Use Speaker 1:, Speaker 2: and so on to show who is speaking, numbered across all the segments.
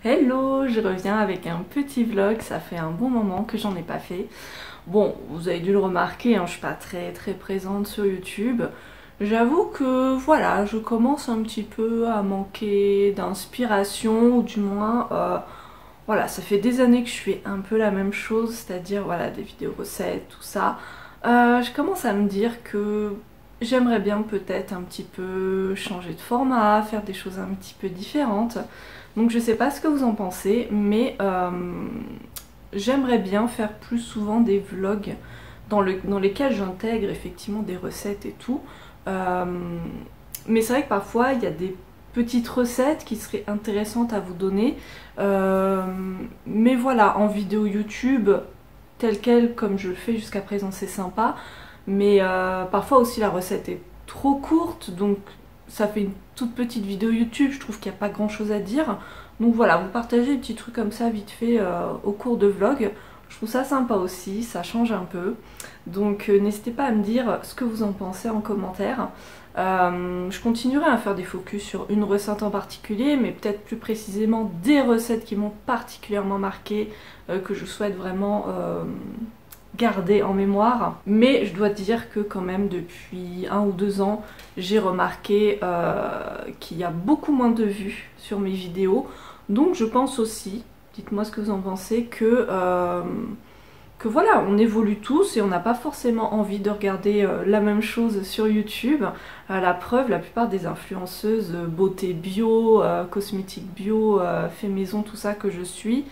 Speaker 1: Hello, je reviens avec un petit vlog, ça fait un bon moment que j'en ai pas fait. Bon, vous avez dû le remarquer, hein, je suis pas très présente sur YouTube. J'avoue que voilà, je commence un petit peu à manquer d'inspiration, ou du moins, voilà, ça fait des années que je fais un peu la même chose, c'est-à-dire voilà, des vidéos recettes, tout ça. Je commence à me dire que j'aimerais bien peut-être un petit peu changer de format, faire des choses un petit peu différentes. Donc je sais pas ce que vous en pensez, mais j'aimerais bien faire plus souvent des vlogs dans lesquels j'intègre effectivement des recettes et tout. Mais c'est vrai que parfois il y a des petites recettes qui seraient intéressantes à vous donner. Mais voilà, en vidéo YouTube, telle quelle comme je le fais jusqu'à présent, c'est sympa. Mais parfois aussi la recette est trop courte, donc ça fait une toute petite vidéo YouTube, je trouve qu'il n'y a pas grand chose à dire. Donc voilà, vous partagez des petits trucs comme ça vite fait au cours de vlog. Je trouve ça sympa aussi, ça change un peu. Donc n'hésitez pas à me dire ce que vous en pensez en commentaire. Je continuerai à faire des focus sur une recette en particulier, mais peut-être plus précisément des recettes qui m'ont particulièrement marqué, que je souhaite vraiment garder en mémoire. Mais je dois dire que quand même depuis 1 ou 2 ans, j'ai remarqué qu'il y a beaucoup moins de vues sur mes vidéos. Donc je pense aussi, dites-moi ce que vous en pensez, que voilà, on évolue tous et on n'a pas forcément envie de regarder la même chose sur YouTube. La preuve, la plupart des influenceuses beauté bio, cosmétique bio, fait maison, tout ça que je suis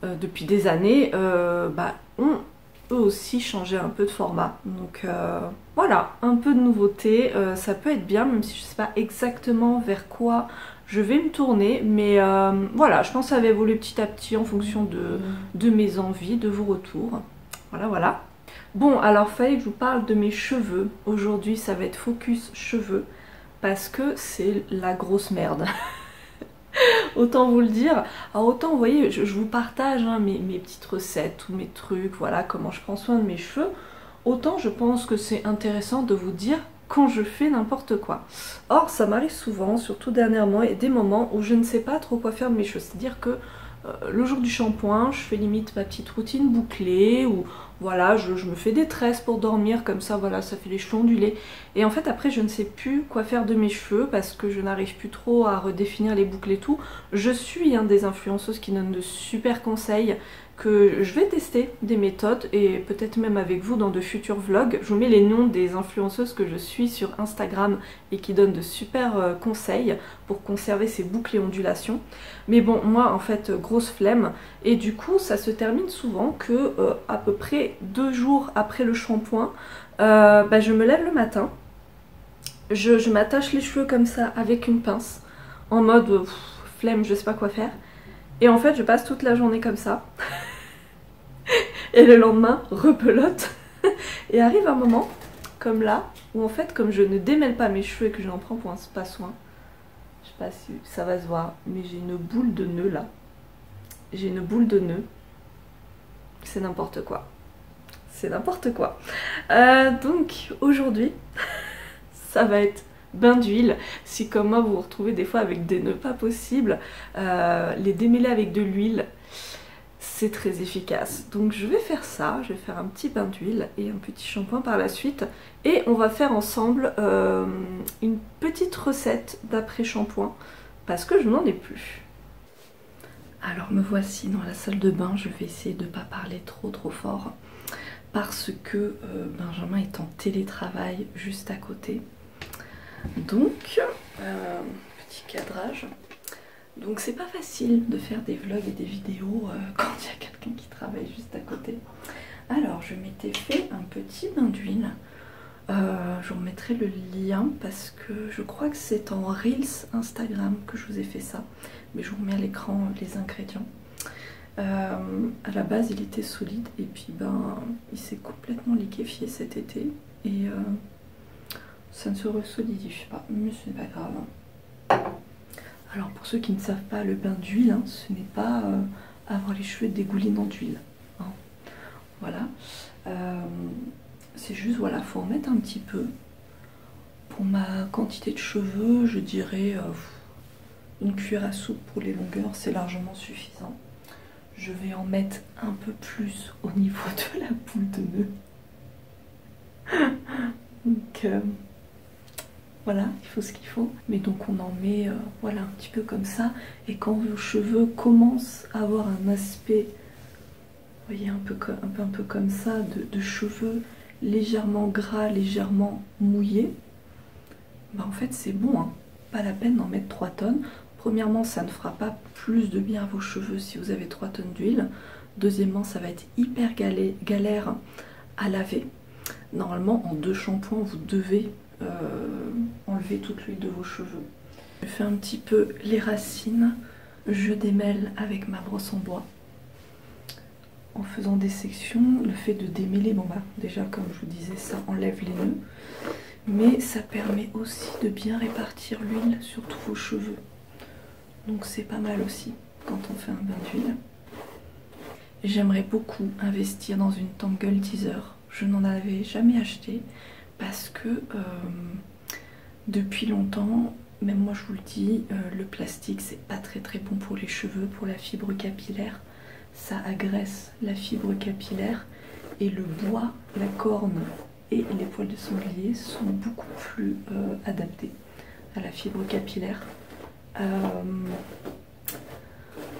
Speaker 1: depuis des années, ont eux aussi changé un peu de format. Donc voilà, un peu de nouveauté, ça peut être bien, même si je sais pas exactement vers quoi je vais me tourner, mais voilà, je pense que ça va évoluer petit à petit en fonction de mes envies, de vos retours. Voilà, voilà. Bon, alors fallait que je vous parle de mes cheveux. Aujourd'hui, ça va être focus cheveux, parce que c'est la grosse merde. Autant vous le dire. Alors autant, vous voyez, je vous partage hein, mes petites recettes, tous mes trucs, voilà, comment je prends soin de mes cheveux. Autant je pense que c'est intéressant de vous dire quand je fais n'importe quoi. Or, ça m'arrive souvent, surtout dernièrement, et des moments où je ne sais pas trop quoi faire de mes cheveux. C'est-à-dire que le jour du shampoing, je fais limite ma petite routine bouclée, ou voilà, je me fais des tresses pour dormir, comme ça, voilà, ça fait les cheveux ondulés. Et en fait, après, je ne sais plus quoi faire de mes cheveux, parce que je n'arrive plus trop à redéfinir les boucles et tout. Je suis des influenceuses qui donnent de super conseils, que je vais tester des méthodes, et peut-être même avec vous dans de futurs vlogs. Je vous mets les noms des influenceuses que je suis sur Instagram, et qui donnent de super conseils pour conserver ces boucles et ondulations. Mais bon, moi en fait, grosse flemme, et du coup ça se termine souvent que à peu près 2 jours après le shampoing, je me lève le matin, je m'attache les cheveux comme ça avec une pince, en mode flemme, je sais pas quoi faire, et en fait je passe toute la journée comme ça, et le lendemain, rebelote, et arrive un moment, comme là, où en fait comme je ne démêle pas mes cheveux et que je n'en prends pas soin, je sais pas si ça va se voir, mais j'ai une boule de nœud là. J'ai une boule de nœud. C'est n'importe quoi. C'est n'importe quoi. Donc aujourd'hui, ça va être bain d'huile. Si comme moi vous vous retrouvez des fois avec des nœuds pas possibles, les démêler avec de l'huile, c'est très efficace. Donc je vais faire ça, je vais faire un petit bain d'huile et un petit shampoing par la suite. Et on va faire ensemble une petite recette d'après-shampoing, parce que je n'en ai plus. Alors me voici dans la salle de bain, je vais essayer de ne pas parler trop fort, parce que Benjamin est en télétravail juste à côté. Donc, petit cadrage. Donc c'est pas facile de faire des vlogs et des vidéos quand il y a quelqu'un qui travaille juste à côté. Alors je m'étais fait un petit bain d'huile. Je vous remettrai le lien parce que je crois que c'est en Reels Instagram que je vous ai fait ça. Mais je vous remets à l'écran les ingrédients. À la base il était solide et puis il s'est complètement liquéfié cet été. Et ça ne se resolidifie pas, mais ce n'est pas grave. Alors pour ceux qui ne savent pas, le bain d'huile, ce n'est pas avoir les cheveux dégoulinants d'huile. Hein. Voilà. C'est juste, voilà, faut en mettre un petit peu. Pour ma quantité de cheveux, je dirais une cuillère à soupe pour les longueurs, c'est largement suffisant. Je vais en mettre un peu plus au niveau de la boule de nœud. Donc voilà, il faut ce qu'il faut. Mais donc on en met voilà, un petit peu comme ça. Et quand vos cheveux commencent à avoir un aspect, vous voyez, un peu comme ça, de cheveux légèrement gras, légèrement mouillés, bah en fait c'est bon, hein. Pas la peine d'en mettre 3 tonnes. Premièrement, ça ne fera pas plus de bien à vos cheveux si vous avez 3 tonnes d'huile. Deuxièmement, ça va être hyper galère à laver. Normalement, en 2 shampoings, vous devez enlever toute l'huile de vos cheveux. Je fais un petit peu les racines. Je démêle avec ma brosse en bois. En faisant des sections, le fait de démêler, bon bah déjà comme je vous disais, ça enlève les nœuds. Mais ça permet aussi de bien répartir l'huile sur tous vos cheveux. Donc c'est pas mal aussi quand on fait un bain d'huile. J'aimerais beaucoup investir dans une Tangle Teezer. Je n'en avais jamais acheté parce que depuis longtemps, même moi je vous le dis, le plastique c'est pas très bon pour les cheveux, pour la fibre capillaire. Ça agresse la fibre capillaire et le bois, la corne et les poils de sanglier sont beaucoup plus adaptés à la fibre capillaire.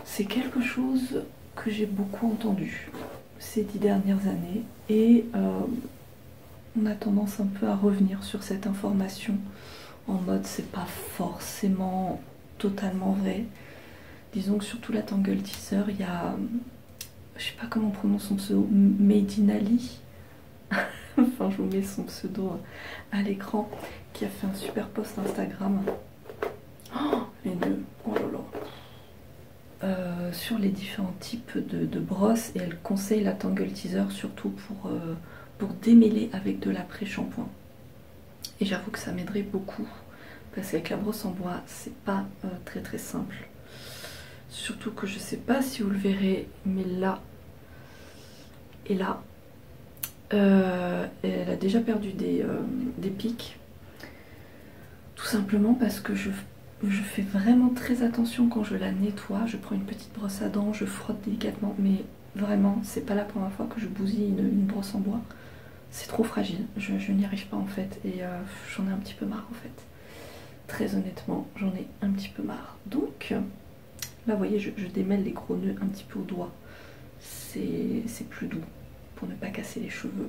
Speaker 1: C'est quelque chose que j'ai beaucoup entendu ces 10 dernières années et on a tendance un peu à revenir sur cette information en mode c'est pas forcément totalement vrai. Disons que surtout la Tangle Teezer, il y a, je sais pas comment on prononce son pseudo, Made in Ali. Enfin, je vous mets son pseudo à l'écran, qui a fait un super post Instagram. Oh, les nœuds, oh là là. Sur les différents types de brosses, et elle conseille la Tangle Teezer surtout pour démêler avec de l'après-shampoing. Et j'avoue que ça m'aiderait beaucoup, parce qu'avec la brosse en bois, c'est pas très simple. Surtout que je sais pas si vous le verrez, mais là et là, elle a déjà perdu des pics. Tout simplement parce que je fais vraiment très attention quand je la nettoie. Je prends une petite brosse à dents, je frotte délicatement, mais vraiment, c'est pas la première fois que je bousille une brosse en bois. C'est trop fragile, je n'y arrive pas en fait, et j'en ai un petit peu marre en fait. Très honnêtement, j'en ai un petit peu marre. Donc, là vous voyez, je démêle les gros nœuds un petit peu au doigt. C'est plus doux pour ne pas casser les cheveux.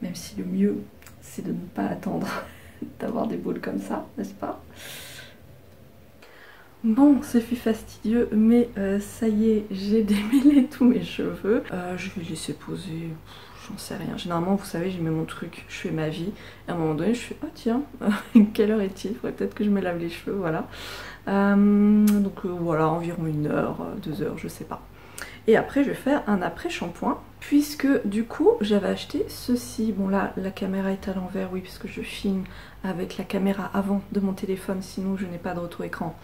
Speaker 1: Même si le mieux, c'est de ne pas attendre d'avoir des boules comme ça, n'est-ce pas? Bon, ce fut fastidieux, mais ça y est, j'ai démêlé tous mes cheveux. Je vais laisser poser, j'en sais rien. Généralement, vous savez, j'y mets mon truc, je fais ma vie. Et à un moment donné, je fais, oh tiens, quelle heure est-il? Il faudrait peut-être que je me lave les cheveux, voilà. Donc voilà, environ 1 heure, 2 heures, je sais pas. Et après, je vais faire un après-shampoing, puisque du coup, j'avais acheté ceci. Bon là, la caméra est à l'envers, oui, puisque je filme avec la caméra avant de mon téléphone, sinon je n'ai pas de retour écran.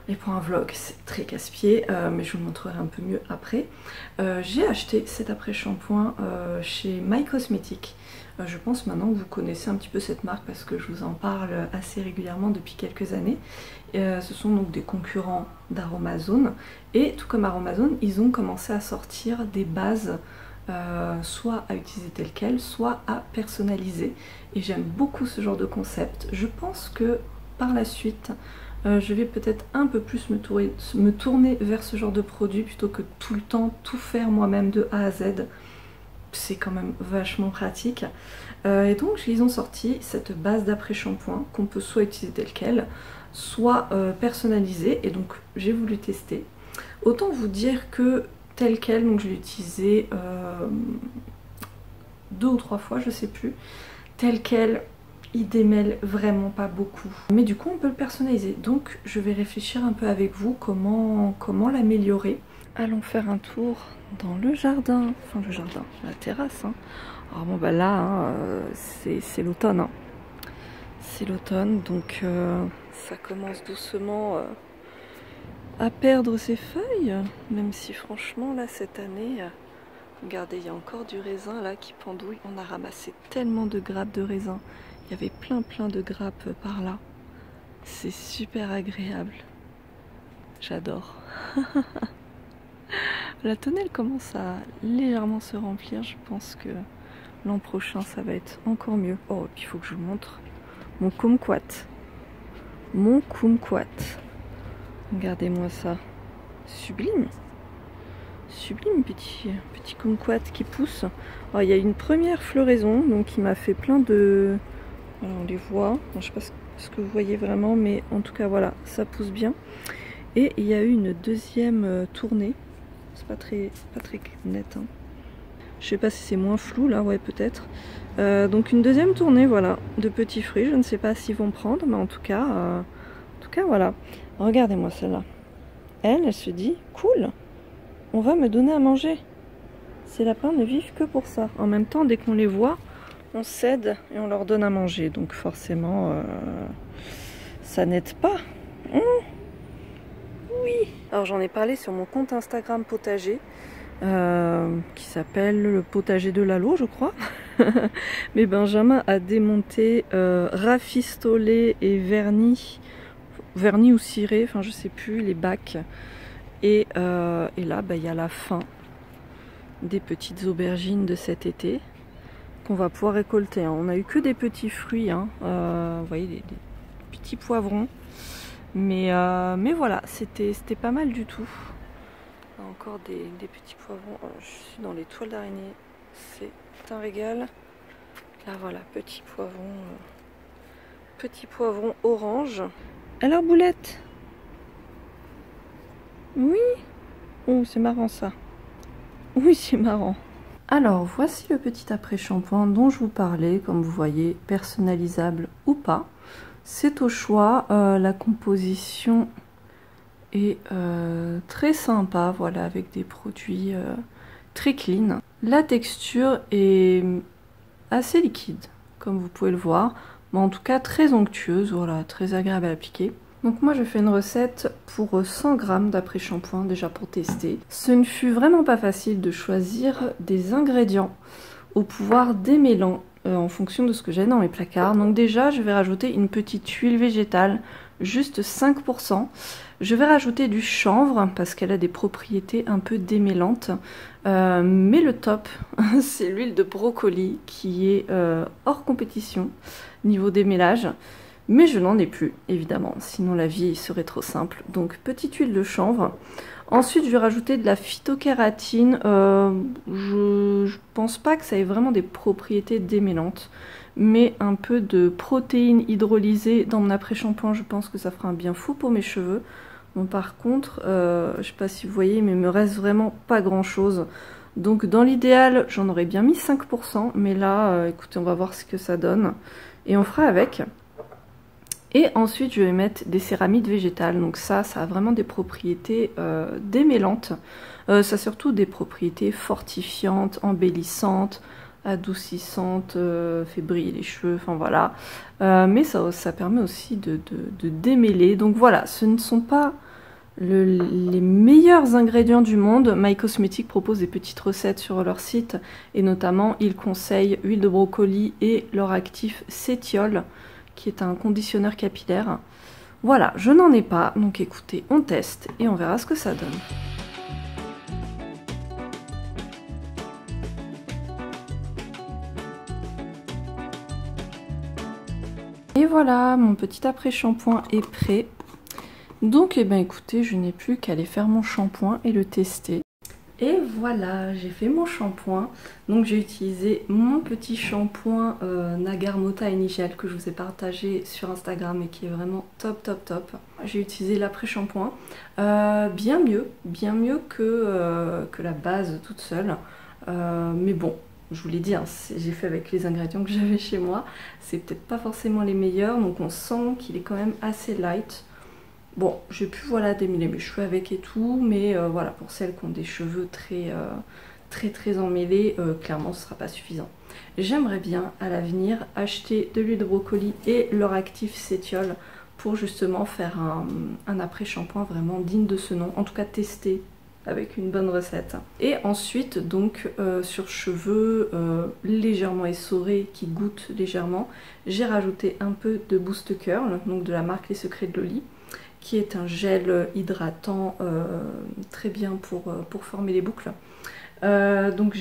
Speaker 1: Et pour un vlog, c'est très casse-pied, mais je vous le montrerai un peu mieux après. J'ai acheté cet après-shampoing chez My Cosmetics. Je pense maintenant que vous connaissez un petit peu cette marque parce que je vous en parle assez régulièrement depuis quelques années. Ce sont donc des concurrents d'Aromazone. Et tout comme Aromazone, ils ont commencé à sortir des bases soit à utiliser telles quelles, soit à personnaliser. Et j'aime beaucoup ce genre de concept. Je pense que par la suite, je vais peut-être un peu plus me tourner vers ce genre de produit plutôt que tout le temps tout faire moi-même de A à Z. C'est quand même vachement pratique. Et donc ils ont sorti cette base d'après-shampoing qu'on peut soit utiliser telle quelle, soit personnalisée. Et donc j'ai voulu tester. Autant vous dire que telle quelle, donc je l'ai utilisé 2 ou 3 fois, je sais plus. Telle quelle, il démêle vraiment pas beaucoup. Mais du coup on peut le personnaliser. Donc je vais réfléchir un peu avec vous comment l'améliorer. Allons faire un tour dans le jardin, enfin le jardin, la terrasse. Hein. Alors bon bah là, hein, c'est l'automne. Hein. C'est l'automne, donc ça commence doucement à perdre ses feuilles. Même si franchement là cette année, regardez, il y a encore du raisin là qui pendouille. On a ramassé tellement de grappes de raisin. Il y avait plein de grappes par là. C'est super agréable. J'adore. La tonnelle commence à légèrement se remplir. Je pense que l'an prochain, ça va être encore mieux. Oh, et puis il faut que je vous montre mon kumquat. Mon kumquat. Regardez-moi ça. Sublime. Sublime petit kumquat qui pousse. Alors, il y a une première floraison, donc il m'a fait plein de... Voilà, on les voit. Bon, je ne sais pas ce que vous voyez vraiment, mais en tout cas, voilà, ça pousse bien. Et il y a eu une deuxième tournée. C'est pas très net. Hein. Je sais pas si c'est moins flou là, ouais peut-être. Donc une deuxième tournée, voilà, de petits fruits. Je ne sais pas s'ils vont prendre, mais en tout cas voilà. Regardez-moi celle-là. Elle se dit, cool, on va me donner à manger. Ces lapins ne vivent que pour ça. En même temps, dès qu'on les voit, on cède et on leur donne à manger. Donc forcément, ça n'aide pas. Oui. Alors j'en ai parlé sur mon compte Instagram potager, qui s'appelle le potager de Lalo, je crois. Mais Benjamin a démonté, rafistolé et verni ou ciré, enfin je sais plus, les bacs. Et là, bah, y a la fin des petites aubergines de cet été qu'on va pouvoir récolter. Hein. On n'a eu que des petits fruits, hein. Vous voyez, des petits poivrons. Mais voilà, c'était pas mal du tout. Encore des petits poivrons. Oh, je suis dans les toiles d'araignée. C'est un régal. Là voilà, petit poivron orange. Alors Boulette? Oui. Oh, c'est marrant ça. Oui, c'est marrant. Alors, voici le petit après-shampoing dont je vous parlais. Comme vous voyez, personnalisable ou pas. C'est au choix, la composition est très sympa, voilà, avec des produits très clean. La texture est assez liquide, comme vous pouvez le voir, mais en tout cas très onctueuse, voilà, très agréable à appliquer. Donc moi je fais une recette pour 100 g d'après-shampoing, déjà pour tester. Ce ne fut vraiment pas facile de choisir des ingrédients au pouvoir démêlant. En fonction de ce que j'ai dans mes placards. Donc déjà, je vais rajouter une petite huile végétale, juste 5%. Je vais rajouter du chanvre, parce qu'elle a des propriétés un peu démêlantes. Mais le top, c'est l'huile de brocoli, qui est hors compétition, niveau démêlage. Mais je n'en ai plus, évidemment, sinon la vie serait trop simple. Donc petite huile de chanvre. Ensuite, je vais rajouter de la phytokératine. Je pense pas que ça ait vraiment des propriétés démêlantes, mais un peu de protéines hydrolysées dans mon après-shampoing, je pense que ça fera un bien fou pour mes cheveux. Bon, par contre, je sais pas si vous voyez, mais il me reste vraiment pas grand-chose. Donc dans l'idéal, j'en aurais bien mis 5%, mais là, écoutez, on va voir ce que ça donne. Et on fera avec. Et ensuite, je vais mettre des céramides végétales. Donc ça a vraiment des propriétés démêlantes. Ça a surtout des propriétés fortifiantes, embellissantes, adoucissantes, fait briller les cheveux, enfin voilà. Mais ça permet aussi de démêler. Donc voilà, ce ne sont pas les meilleurs ingrédients du monde. My Cosmetics propose des petites recettes sur leur site. Et notamment, ils conseillent huile de brocoli et leur actif cétiol, qui est un conditionneur capillaire. Voilà, je n'en ai pas, donc écoutez, on teste et on verra ce que ça donne. Et voilà, mon petit après-shampoing est prêt. Donc, eh ben, écoutez, je n'ai plus qu'à aller faire mon shampoing et le tester. Et voilà, j'ai fait mon shampoing. Donc j'ai utilisé mon petit shampoing Nagar Mota Initial que je vous ai partagé sur Instagram et qui est vraiment top top top. J'ai utilisé l'après-shampoing. Bien mieux que la base toute seule. Mais bon, je vous l'ai dit, hein, j'ai fait avec les ingrédients que j'avais chez moi. C'est peut-être pas forcément les meilleurs, donc on sent qu'il est quand même assez light. Bon, j'ai pu voilà, démêler mes cheveux avec et tout, mais voilà, pour celles qui ont des cheveux très emmêlés, clairement ce sera pas suffisant. J'aimerais bien à l'avenir acheter de l'huile de brocoli et leur actif cétiol pour justement faire un après-shampoing vraiment digne de ce nom, en tout cas tester avec une bonne recette. Et ensuite donc sur cheveux légèrement essorés qui goûtent légèrement, j'ai rajouté un peu de Boost Curl, donc de la marque Les Secrets de Loli. qui est un gel hydratant très bien pour former les boucles. Donc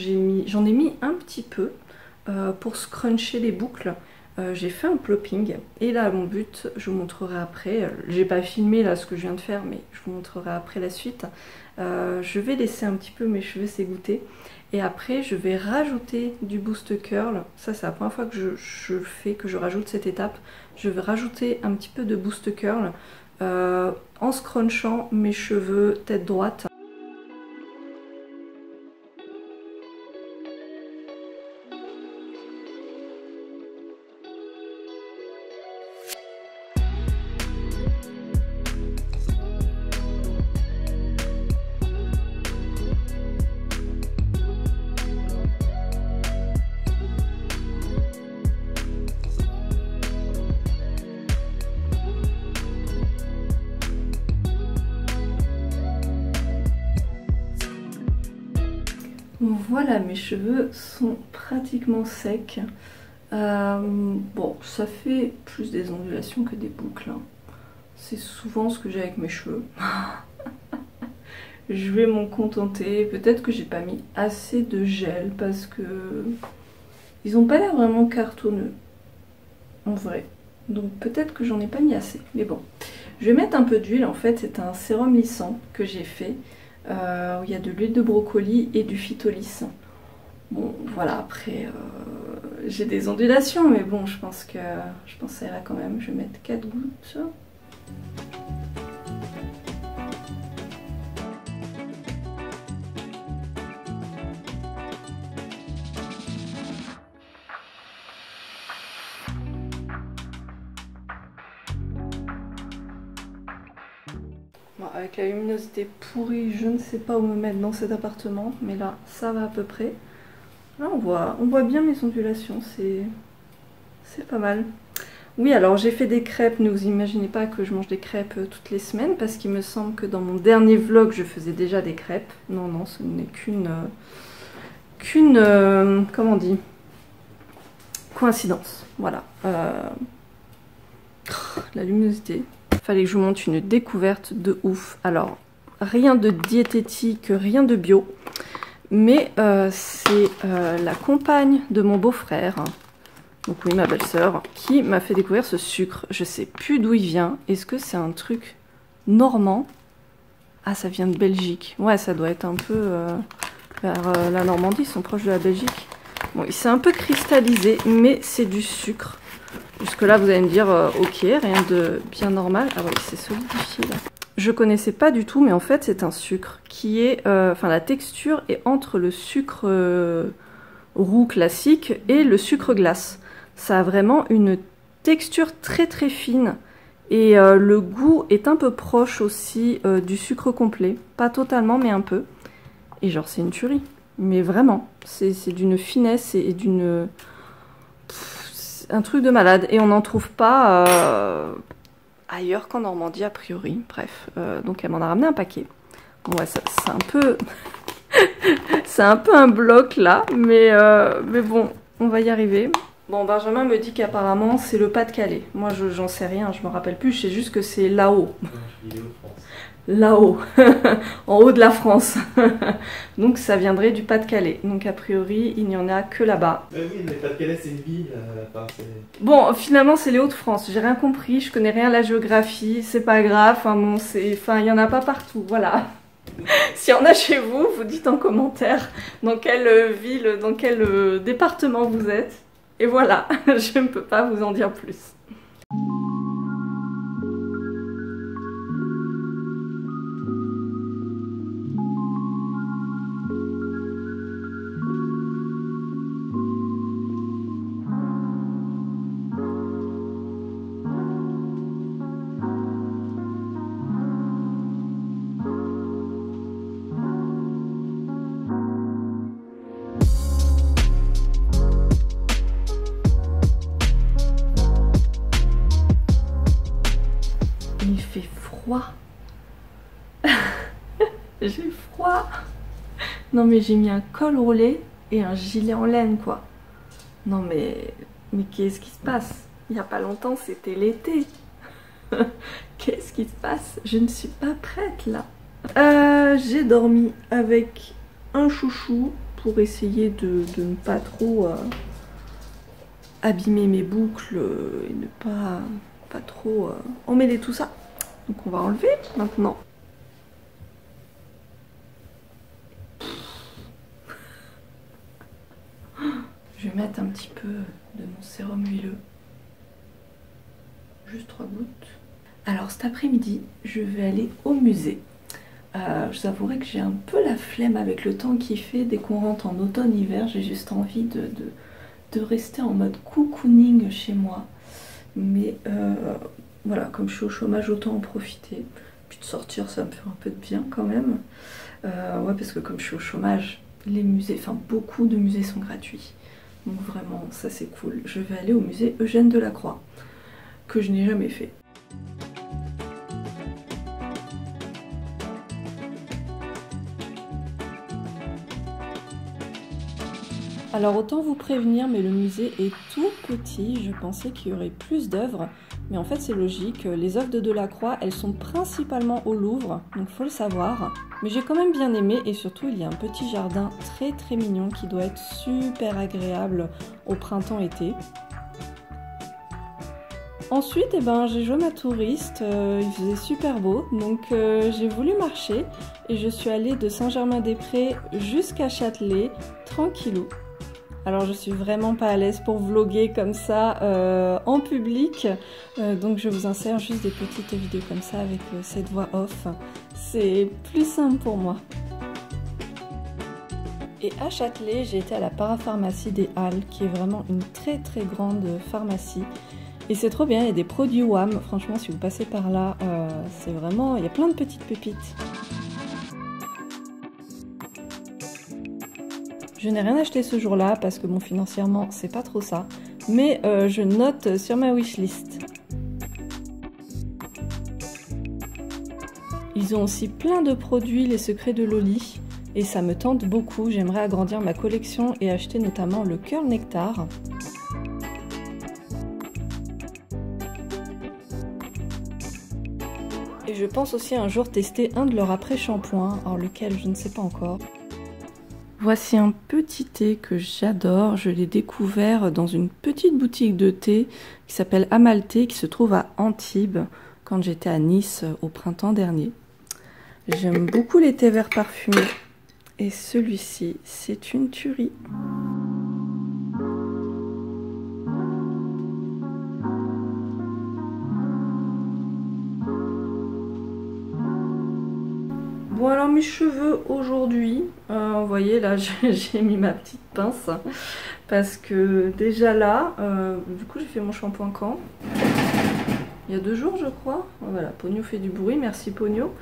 Speaker 1: j'en ai mis un petit peu pour scruncher les boucles. J'ai fait un plopping et là mon but, je vous montrerai après, j'ai pas filmé là ce que je viens de faire mais je vous montrerai après la suite. Je vais laisser un petit peu mes cheveux s'égoutter et après je vais rajouter du boost curl. Ça c'est la première fois que je rajoute cette étape. Je vais rajouter un petit peu de boost curl en scrunchant mes cheveux tête droite. Voilà, mes cheveux sont pratiquement secs. Bon, ça fait plus des ondulations que des boucles. Hein. C'est souvent ce que j'ai avec mes cheveux. Je vais m'en contenter. Peut-être que j'ai pas mis assez de gel parce que ils ont pas l'air vraiment cartonneux. En vrai. Donc peut-être que j'en ai pas mis assez. Mais bon. Je vais mettre un peu d'huile. En fait, c'est un sérum lissant que j'ai fait. Où il y a de l'huile de brocoli et du phytolis. Bon, voilà, après, j'ai des ondulations, mais bon, je pense que ça ira quand même. Je vais mettre 4 gouttes. Bon, avec la luminosité pourrie, je ne sais pas où me mettre dans cet appartement, mais là, ça va à peu près. Là, on voit bien mes ondulations, c'est pas mal. Oui, alors j'ai fait des crêpes, ne vous imaginez pas que je mange des crêpes toutes les semaines, parce qu'il me semble que dans mon dernier vlog, je faisais déjà des crêpes. Non, non, ce n'est comment on dit, coïncidence, voilà. La luminosité. Fallait que je vous montre une découverte de ouf. Alors, rien de diététique, rien de bio, mais c'est la compagne de mon beau-frère, donc oui, ma belle-sœur, qui m'a fait découvrir ce sucre. Je sais plus d'où il vient. Est-ce que c'est un truc normand? Ah, ça vient de Belgique. Ouais, ça doit être un peu vers la Normandie, ils sont proches de la Belgique. Bon, il s'est un peu cristallisé, mais c'est du sucre. Jusque là vous allez me dire ok, rien de bien normal. Ah oui, c'est solidifié là. Je connaissais pas du tout, mais en fait c'est un sucre qui est, enfin la texture est entre le sucre roux classique et le sucre glace. Ça a vraiment une texture très très fine et le goût est un peu proche aussi du sucre complet. Pas totalement mais un peu. Et genre c'est une tuerie. Mais vraiment, c'est d'une finesse et d'une... un truc de malade. Et on n'en trouve pas ailleurs qu'en Normandie, a priori. Bref, donc elle m'en a ramené un paquet. Bon, ouais, c'est un peu... c'est un peu un bloc là, mais bon, on va y arriver. Bon, Benjamin me dit qu'apparemment c'est le Pas-de-Calais. Moi, j'en sais rien, je me rappelle plus. Je sais juste que c'est là-haut. Là-haut, en haut de la France. Donc ça viendrait du Pas-de-Calais. Donc a priori, il n'y en a que là-bas.
Speaker 2: Oui, mais Pas-de-Calais c'est une ville.
Speaker 1: Bon, finalement c'est les Hauts-de-France. J'ai rien compris, je connais rien à la géographie. C'est pas grave. Enfin bon, il y en a pas partout. Voilà. S'il y en a chez vous, vous dites en commentaire dans quelle ville, dans quel département vous êtes. Et voilà, je ne peux pas vous en dire plus. Il fait froid. J'ai froid. Non mais j'ai mis un col roulé et un gilet en laine quoi. Non mais qu'est-ce qui se passe? Il n'y a pas longtemps c'était l'été. Qu'est-ce qui se passe? Je ne suis pas prête là. J'ai dormi avec un chouchou pour essayer de ne pas trop abîmer mes boucles et ne pas trop emmêler tout ça. Donc on va enlever maintenant. Je vais mettre un petit peu de mon sérum huileux. Juste 3 gouttes. Alors cet après-midi, je vais aller au musée. Je vous avouerai que j'ai un peu la flemme avec le temps qu'il fait. Dès qu'on rentre en automne-hiver, j'ai juste envie de rester en mode cocooning chez moi. Mais voilà, comme je suis au chômage, autant en profiter. Puis de sortir, ça me fait un peu de bien quand même. Ouais, parce que comme je suis au chômage, les musées, enfin beaucoup de musées sont gratuits. Donc vraiment, ça c'est cool. Je vais aller au musée Eugène Delacroix, que je n'ai jamais fait. Alors autant vous prévenir, mais le musée est tout petit. Je pensais qu'il y aurait plus d'œuvres, mais en fait c'est logique. Les œuvres de Delacroix, elles sont principalement au Louvre, donc faut le savoir. Mais j'ai quand même bien aimé, et surtout il y a un petit jardin très mignon qui doit être super agréable au printemps-été. Ensuite, j'ai joué ma touriste, il faisait super beau, donc j'ai voulu marcher et je suis allée de Saint-Germain-des-Prés jusqu'à Châtelet, tranquillou. Alors je suis vraiment pas à l'aise pour vlogger comme ça en public, donc je vous insère juste des petites vidéos comme ça avec cette voix off. C'est plus simple pour moi. Et à Châtelet, j'ai été à la parapharmacie des Halles, qui est vraiment une très grande pharmacie. Et c'est trop bien, il y a des produits WAM, franchement si vous passez par là, c'est vraiment, il y a plein de petites pépites. Je n'ai rien acheté ce jour-là parce que bon, financièrement c'est pas trop ça, mais je note sur ma wishlist. Ils ont aussi plein de produits, les secrets de Loli, et ça me tente beaucoup, j'aimerais agrandir ma collection et acheter notamment le Curl Nectar. Et je pense aussi un jour tester un de leurs après-shampoings, alors lequel je ne sais pas encore. Voici un petit thé que j'adore, je l'ai découvert dans une petite boutique de thé qui s'appelle Amalthée, qui se trouve à Antibes, quand j'étais à Nice au printemps dernier. J'aime beaucoup les thés verts parfumés, et celui-ci, c'est une tuerie. Bon alors mes cheveux aujourd'hui, vous voyez là j'ai mis ma petite pince parce que déjà là, du coup j'ai fait mon shampoing quand? Il y a 2 jours je crois. Voilà, Pogno fait du bruit, merci Pogno.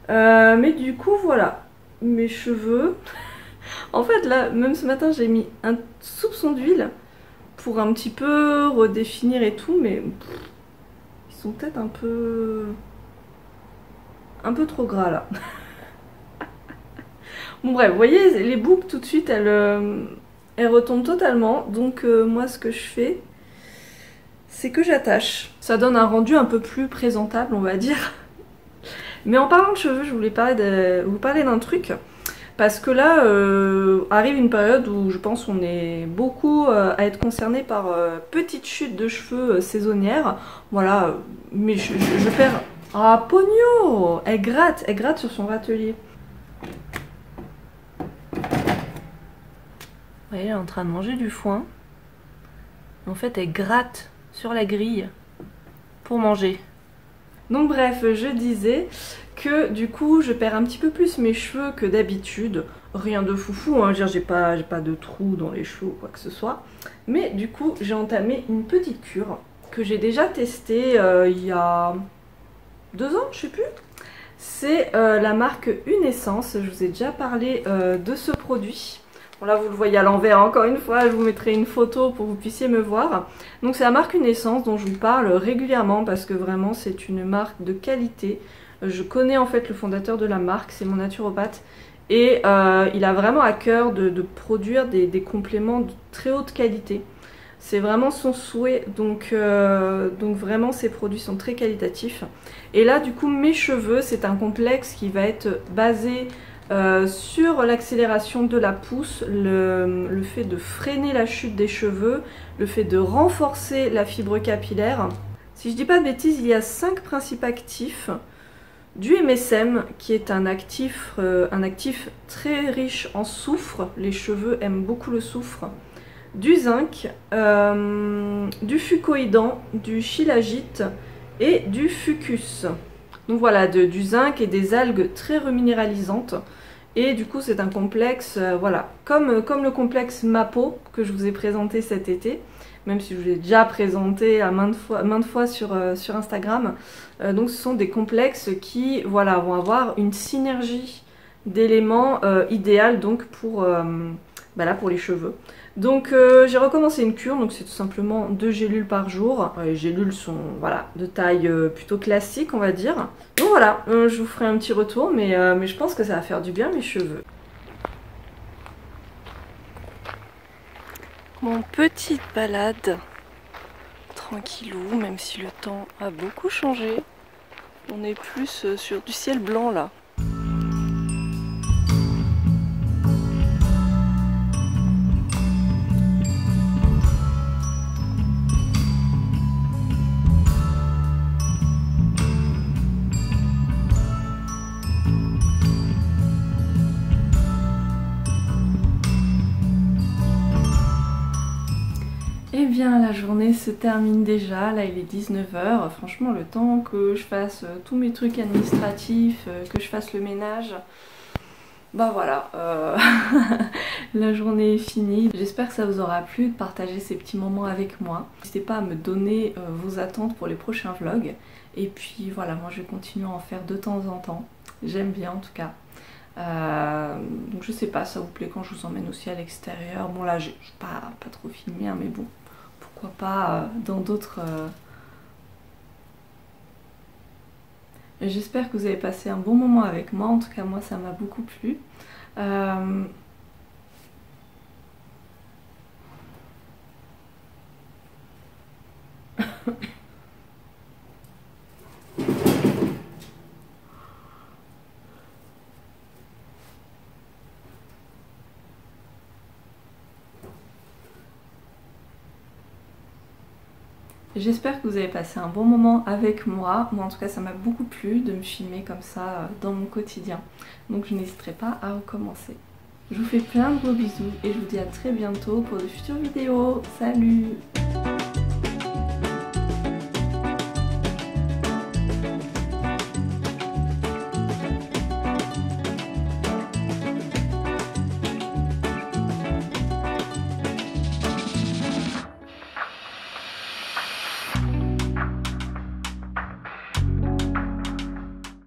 Speaker 1: Mais du coup voilà, mes cheveux, en fait là même ce matin j'ai mis un soupçon d'huile pour un petit peu redéfinir et tout, mais ils sont peut-être un peu trop gras là. Bon bref, vous voyez, les boucles tout de suite, elles retombent totalement. Donc moi ce que je fais, c'est que j'attache. Ça donne un rendu un peu plus présentable, on va dire. Mais en parlant de cheveux, je voulais vous parler d'un truc. Parce que là, arrive une période où je pense qu'on est beaucoup à être concerné par petites chutes de cheveux saisonnières. Voilà, mais je perds... Ah, Pogno! Elle gratte sur son râtelier. Vous voyez, elle est en train de manger du foin. En fait, elle gratte sur la grille pour manger. Donc bref, je disais que du coup, je perds un petit peu plus mes cheveux que d'habitude. Rien de foufou, hein, j'ai pas de trous dans les cheveux ou quoi que ce soit. Mais du coup, j'ai entamé une petite cure que j'ai déjà testée il y a 2 ans, je sais plus. C'est la marque Une Essence. Je vous ai déjà parlé de ce produit. Bon là vous le voyez à l'envers, encore une fois, je vous mettrai une photo pour que vous puissiez me voir. Donc c'est la marque Une Essence dont je vous parle régulièrement parce que vraiment c'est une marque de qualité. Je connais en fait le fondateur de la marque, c'est mon naturopathe. Et il a vraiment à cœur de produire des compléments de très haute qualité. C'est vraiment son souhait, donc vraiment ces produits sont très qualitatifs. Et là du coup mes cheveux, c'est un complexe qui va être basé sur l'accélération de la pousse, le fait de freiner la chute des cheveux, le fait de renforcer la fibre capillaire. Si je dis pas de bêtises, il y a 5 principes actifs. Du MSM qui est un actif très riche en soufre, les cheveux aiment beaucoup le soufre. Du zinc, du fucoïdan, du shilajit et du fucus. Donc voilà, du zinc et des algues très reminéralisantes. Et du coup c'est un complexe, voilà, comme le complexe Mapo que je vous ai présenté cet été, même si je vous l'ai déjà présenté à maintes fois sur Instagram. Donc ce sont des complexes qui, voilà, vont avoir une synergie d'éléments idéal donc pour les cheveux. Donc j'ai recommencé une cure, donc c'est tout simplement 2 gélules par jour. Les gélules sont, voilà, de taille plutôt classique on va dire. Donc voilà, je vous ferai un petit retour, mais je pense que ça va faire du bien à mes cheveux. Mon petite balade, tranquillou, même si le temps a beaucoup changé. On est plus sur du ciel blanc là. Eh bien la journée se termine déjà, là il est 19 h. Franchement le temps que je fasse tous mes trucs administratifs, que je fasse le ménage, bah voilà, la journée est finie. J'espère que ça vous aura plu de partager ces petits moments avec moi. N'hésitez pas à me donner vos attentes pour les prochains vlogs. Et puis voilà, moi je vais continuer à en faire de temps en temps. J'aime bien en tout cas. Donc je sais pas, ça vous plaît quand je vous emmène aussi à l'extérieur. Bon là j'ai pas trop filmé hein, mais bon, pourquoi pas dans d'autres... J'espère que vous avez passé un bon moment avec moi, en tout cas moi ça m'a beaucoup plu. J'espère que vous avez passé un bon moment avec moi. Moi en tout cas ça m'a beaucoup plu de me filmer comme ça dans mon quotidien. Donc je n'hésiterai pas à recommencer. Je vous fais plein de gros bisous et je vous dis à très bientôt pour de futures vidéos. Salut!